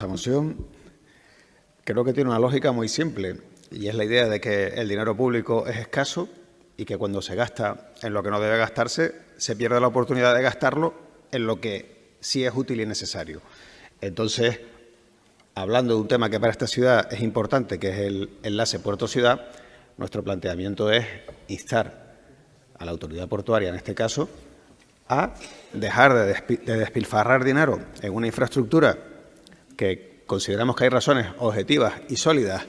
Esta moción creo que tiene una lógica muy simple y es la idea de que el dinero público es escaso y que cuando se gasta en lo que no debe gastarse, se pierde la oportunidad de gastarlo en lo que sí es útil y necesario. Entonces, hablando de un tema que para esta ciudad es importante, que es el enlace puerto-ciudad, nuestro planteamiento es instar a la autoridad portuaria, en este caso, a dejar de despilfarrar dinero en una infraestructura que consideramos que hay razones objetivas y sólidas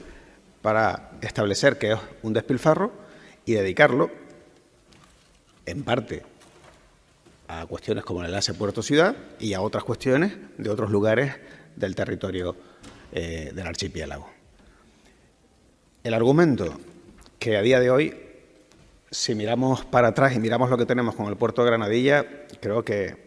para establecer que es un despilfarro y dedicarlo, en parte, a cuestiones como el enlace puerto-ciudad y a otras cuestiones de otros lugares del territorio del archipiélago. El argumento que a día de hoy, si miramos para atrás y miramos lo que tenemos con el puerto de Granadilla, creo que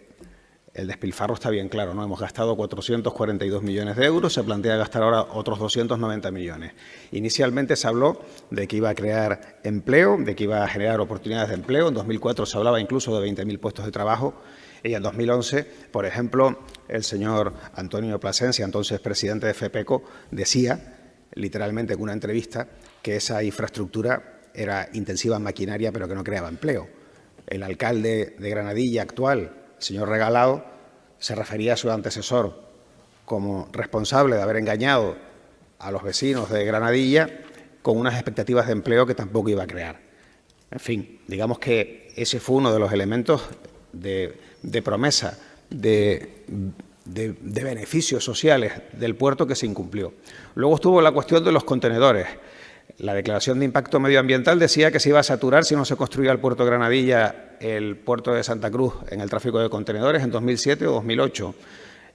el despilfarro está bien claro, ¿no? Hemos gastado 442 millones de euros, se plantea gastar ahora otros 290 millones. Inicialmente se habló de que iba a crear empleo, de que iba a generar oportunidades de empleo. En 2004 se hablaba incluso de 20.000 puestos de trabajo y en 2011, por ejemplo, el señor Antonio Plasencia, entonces presidente de FEPECO, decía literalmente en una entrevista que esa infraestructura era intensiva en maquinaria pero que no creaba empleo. El alcalde de Granadilla actual, el señor Regalado, se refería a su antecesor como responsable de haber engañado a los vecinos de Granadilla con unas expectativas de empleo que tampoco iba a crear. En fin, digamos que ese fue uno de los elementos de promesa, de beneficios sociales del puerto que se incumplió. Luego estuvo la cuestión de los contenedores. La declaración de impacto medioambiental decía que se iba a saturar si no se construía el puerto de Granadilla, el puerto de Santa Cruz, en el tráfico de contenedores en 2007 o 2008.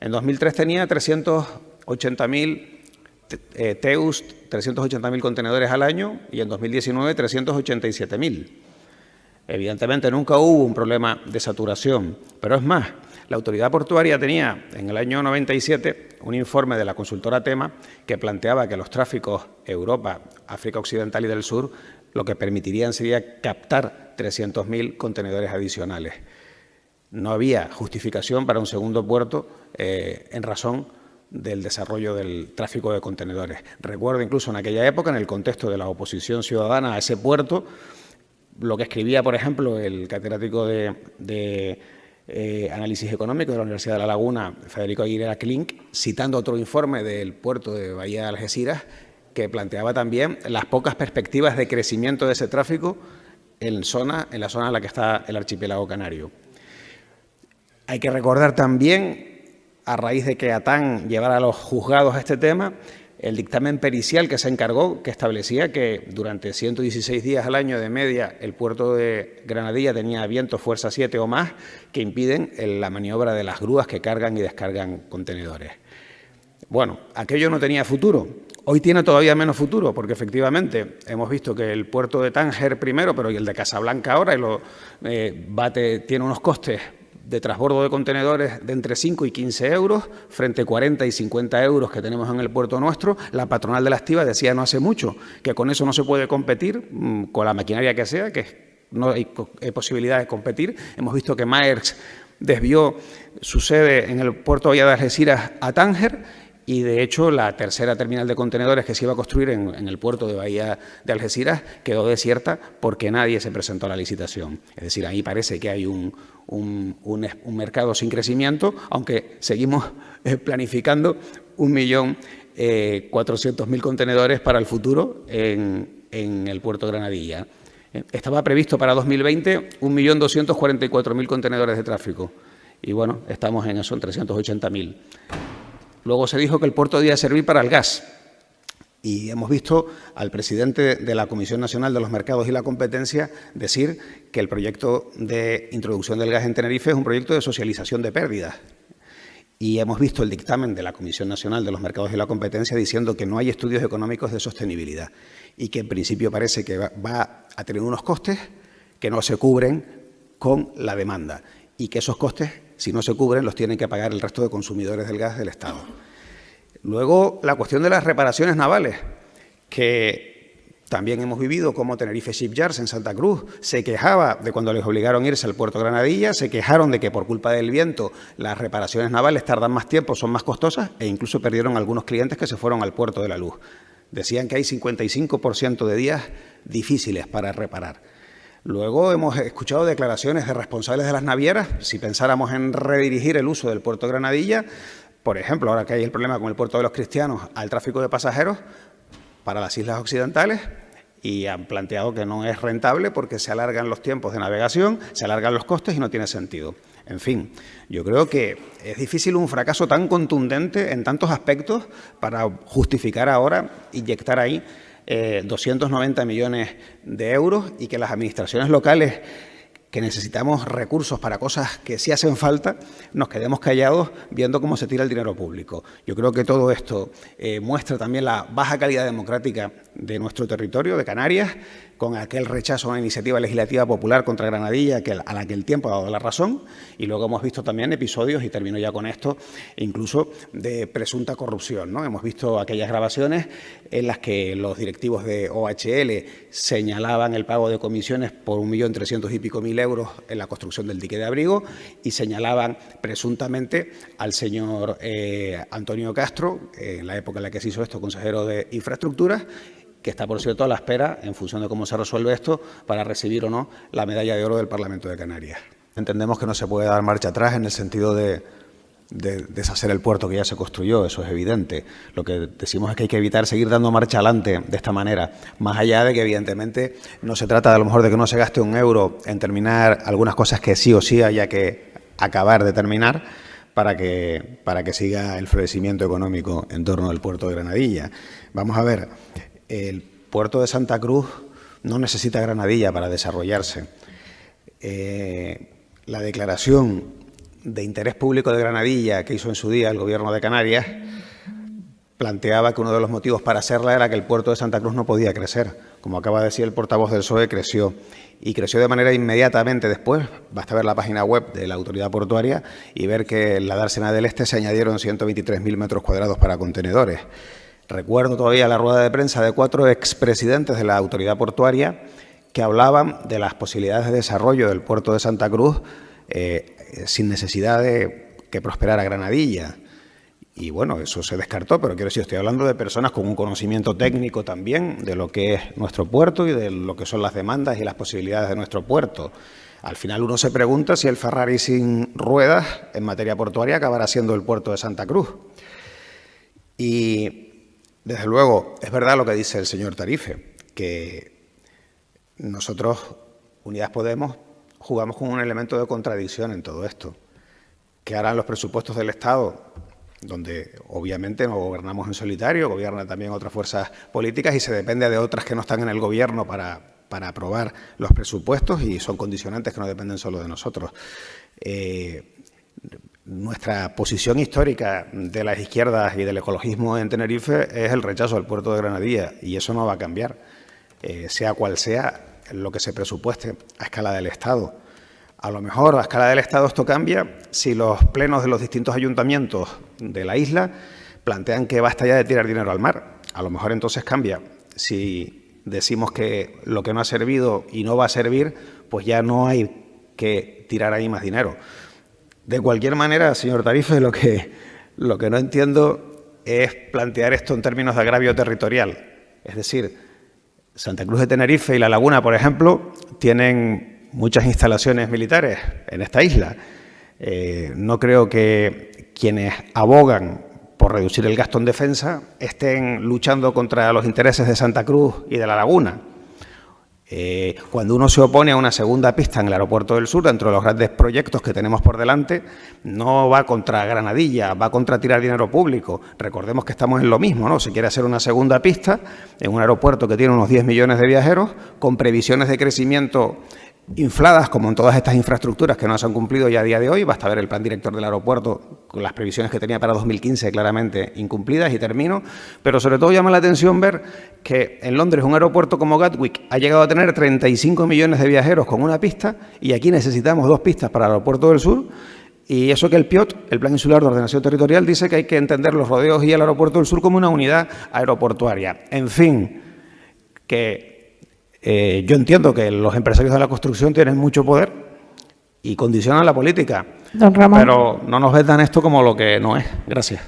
En 2003 tenía 380.000 TEUs, 380.000 contenedores al año, y en 2019 387.000. Evidentemente nunca hubo un problema de saturación, pero es más, la autoridad portuaria tenía en el año 97 un informe de la consultora TEMA que planteaba que los tráficos Europa, África Occidental y del Sur lo que permitirían sería captar 300.000 contenedores adicionales. No había justificación para un segundo puerto en razón del desarrollo del tráfico de contenedores. Recuerdo incluso en aquella época, en el contexto de la oposición ciudadana a ese puerto, lo que escribía, por ejemplo, el catedrático de Análisis Económico de la Universidad de La Laguna, Federico Aguilera Klink, citando otro informe del puerto de Bahía de Algeciras, que planteaba también las pocas perspectivas de crecimiento de ese tráfico en la zona en la que está el archipiélago canario. Hay que recordar también, a raíz de que ATAN llevara a los juzgados este tema, el dictamen pericial que se encargó, que establecía que durante 116 días al año de media el puerto de Granadilla tenía vientos fuerza 7 o más que impiden la maniobra de las grúas que cargan y descargan contenedores. Bueno, aquello no tenía futuro. Hoy tiene todavía menos futuro porque efectivamente hemos visto que el puerto de Tánger primero, pero y el de Casablanca ahora, tiene unos costes de transbordo de contenedores de entre 5 y 15 euros, frente a 40 y 50 euros que tenemos en el puerto nuestro. La patronal de la estiba decía no hace mucho que con eso no se puede competir, con la maquinaria que sea, que no hay posibilidad de competir. Hemos visto que Maersk desvió su sede en el puerto de Bahía de Algeciras a Tánger y, de hecho, la tercera terminal de contenedores que se iba a construir en el puerto de Bahía de Algeciras quedó desierta porque nadie se presentó a la licitación. Es decir, ahí parece que hay un mercado sin crecimiento, aunque seguimos planificando 1.400.000 contenedores para el futuro en el puerto de Granadilla. Estaba previsto para 2020 1.244.000 contenedores de tráfico y, bueno, estamos en eso, en 380.000. Luego se dijo que el puerto debía servir para el gas y hemos visto al presidente de la Comisión Nacional de los Mercados y la Competencia decir que el proyecto de introducción del gas en Tenerife es un proyecto de socialización de pérdidas. Y hemos visto el dictamen de la Comisión Nacional de los Mercados y la Competencia diciendo que no hay estudios económicos de sostenibilidad y que en principio parece que va a tener unos costes que no se cubren con la demanda y que esos costes, si no se cubren, los tienen que pagar el resto de consumidores del gas del Estado. Luego, la cuestión de las reparaciones navales, que también hemos vivido cómo Tenerife Shipyards en Santa Cruz se quejaba de cuando les obligaron a irse al puerto de Granadilla, se quejaron de que por culpa del viento las reparaciones navales tardan más tiempo, son más costosas e incluso perdieron algunos clientes que se fueron al puerto de la Luz. Decían que hay 55% de días difíciles para reparar. Luego hemos escuchado declaraciones de responsables de las navieras. Si pensáramos en redirigir el uso del puerto de Granadilla, por ejemplo, ahora que hay el problema con el puerto de los Cristianos, al tráfico de pasajeros para las islas occidentales, y han planteado que no es rentable porque se alargan los tiempos de navegación, se alargan los costes y no tiene sentido. En fin, yo creo que es difícil un fracaso tan contundente en tantos aspectos para justificar ahora inyectar ahí 290 millones de euros y que las administraciones locales, que necesitamos recursos para cosas que sí hacen falta, nos quedemos callados viendo cómo se tira el dinero público. Yo creo que todo esto muestra también la baja calidad democrática de nuestro territorio, de Canarias, con aquel rechazo a una iniciativa legislativa popular contra Granadilla a la que el tiempo ha dado la razón, y luego hemos visto también episodios, y termino ya con esto, incluso de presunta corrupción, ¿no? Hemos visto aquellas grabaciones en las que los directivos de OHL señalaban el pago de comisiones por 1.300.000 y pico euros en la construcción del dique de abrigo y señalaban presuntamente al señor Antonio Castro, en la época en la que se hizo esto, consejero de Infraestructuras, que está, por cierto, a la espera, en función de cómo se resuelve esto, para recibir o no la medalla de oro del Parlamento de Canarias. Entendemos que no se puede dar marcha atrás en el sentido de deshacer el puerto que ya se construyó, eso es evidente. Lo que decimos es que hay que evitar seguir dando marcha adelante de esta manera, más allá de que, evidentemente, no se trata a lo mejor de que no se gaste un euro en terminar algunas cosas que sí o sí haya que acabar de terminar para que siga el florecimiento económico en torno al puerto de Granadilla. Vamos a ver, el puerto de Santa Cruz no necesita Granadilla para desarrollarse. La declaración de interés público de Granadilla que hizo en su día el Gobierno de Canarias planteaba que uno de los motivos para hacerla era que el puerto de Santa Cruz no podía crecer. Como acaba de decir el portavoz del PSOE, creció. Y creció de manera inmediatamente después. Basta ver la página web de la autoridad portuaria y ver que en la dársena del Este se añadieron 123.000 metros cuadrados para contenedores. Recuerdo todavía la rueda de prensa de 4 expresidentes de la autoridad portuaria que hablaban de las posibilidades de desarrollo del puerto de Santa Cruz sin necesidad de que prosperara Granadilla. Y bueno, eso se descartó, pero quiero decir, estoy hablando de personas con un conocimiento técnico también de lo que es nuestro puerto y de lo que son las demandas y las posibilidades de nuestro puerto. Al final uno se pregunta si el Ferrari sin ruedas en materia portuaria acabará siendo el puerto de Santa Cruz. Y desde luego es verdad lo que dice el señor Tarife, que nosotros, Unidas Podemos, jugamos con un elemento de contradicción en todo esto. ¿Qué harán los presupuestos del Estado? Donde obviamente no gobernamos en solitario, gobiernan también otras fuerzas políticas y se depende de otras que no están en el Gobierno para aprobar los presupuestos y son condicionantes que no dependen solo de nosotros. Nuestra posición histórica de las izquierdas y del ecologismo en Tenerife es el rechazo al puerto de Granadilla y eso no va a cambiar, sea cual sea lo que se presupueste a escala del Estado. A lo mejor a escala del Estado esto cambia si los plenos de los distintos ayuntamientos de la isla plantean que basta ya de tirar dinero al mar. A lo mejor entonces cambia. Si decimos que lo que no ha servido y no va a servir, pues ya no hay que tirar ahí más dinero. De cualquier manera, señor Tarife, lo que no entiendo es plantear esto en términos de agravio territorial. Es decir, Santa Cruz de Tenerife y La Laguna, por ejemplo, tienen muchas instalaciones militares en esta isla. No creo que quienes abogan por reducir el gasto en defensa estén luchando contra los intereses de Santa Cruz y de La Laguna. Cuando uno se opone a una segunda pista en el aeropuerto del Sur, dentro de los grandes proyectos que tenemos por delante, no va contra Granadilla, va contra tirar dinero público. Recordemos que estamos en lo mismo, ¿no? Se quiere hacer una segunda pista en un aeropuerto que tiene unos 10 millones de viajeros, con previsiones de crecimiento infladas, como en todas estas infraestructuras que no se han cumplido ya a día de hoy. Basta ver el plan director del aeropuerto con las previsiones que tenía para 2015 claramente incumplidas, y termino. Pero sobre todo llama la atención ver que en Londres un aeropuerto como Gatwick ha llegado a tener 35 millones de viajeros con una pista, y aquí necesitamos 2 pistas para el aeropuerto del Sur. Y eso que el PIOT, el Plan Insular de Ordenación Territorial, dice que hay que entender los rodeos y el aeropuerto del Sur como una unidad aeroportuaria. En fin, que yo entiendo que los empresarios de la construcción tienen mucho poder y condicionan la política. Don Ramón. Pero no nos vendan esto como lo que no es. Gracias.